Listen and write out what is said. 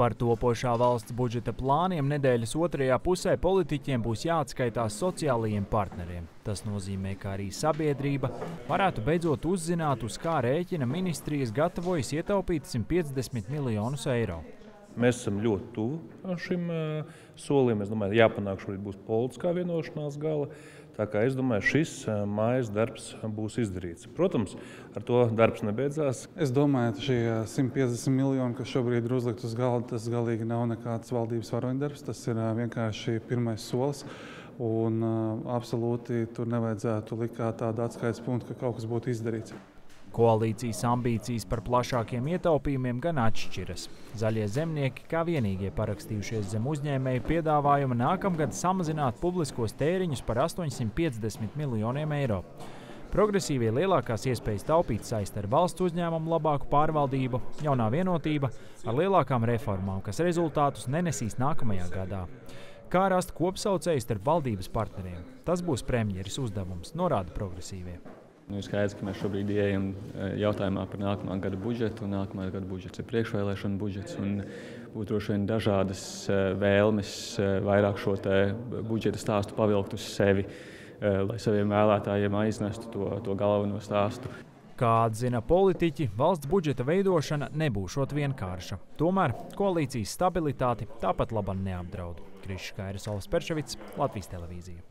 Par topošā valsts budžeta plāniem nedēļas otrajā pusē politiķiem būs jāatskaitās sociālajiem partneriem. Tas nozīmē, ka arī sabiedrība varētu beidzot uzzināt, uz kā rēķina ministrijas gatavojas ietaupīt 150 miljonus eiro. Mēs esam ļoti tuvu šim solim. Es domāju, jāpanāk šobrīd būs politiskā vienošanās gala. Tā kā es domāju, šis mājas darbs būs izdarīts. Protams, ar to darbs nebeidzās. Es domāju, ka šie 150 miljoni, kas šobrīd ir uzlikt uz galda, tas galīgi nav nekāds valdības varoņdarbs. Tas ir vienkārši pirmais solis. Un absolūti tur nevajadzētu likt kā tādu atskaites punktu, ka kaut kas būtu izdarīts. Koalīcijas ambīcijas par plašākiem ietaupījumiem gan atšķiras. Zaļie zemnieki kā vienīgie parakstījušies zem uzņēmēju piedāvājuma nākamgad samazināt publiskos tēriņus par 850 miljoniem eiro. Progresīvie lielākās iespējas taupīt saista ar valsts uzņēmumu labāku pārvaldību, jaunā vienotība ar lielākām reformām, kas rezultātus nenesīs nākamajā gadā. Kā rast kopsaucēju starp valdības partneriem? Tas būs premjeras uzdevums, norāda progresīvie. Ir skaidrs, ka mēs šobrīd ieejam jautājumā par nākamā gada budžetu, un nākamā gada budžets ir priekšvēlēšana budžets, un būtu droši vien dažādas vēlmes vairāk šo budžeta stāstu pavilkt uz sevi, lai saviem vēlētājiem aiznestu to galveno stāstu. Kā atzina politiķi, valsts budžeta veidošana nebūšot vienkārša. Tomēr koalīcijas stabilitāti tāpat laban neapdraud. Krišs Kairis, Ols Perševits, Latvijas televīzija.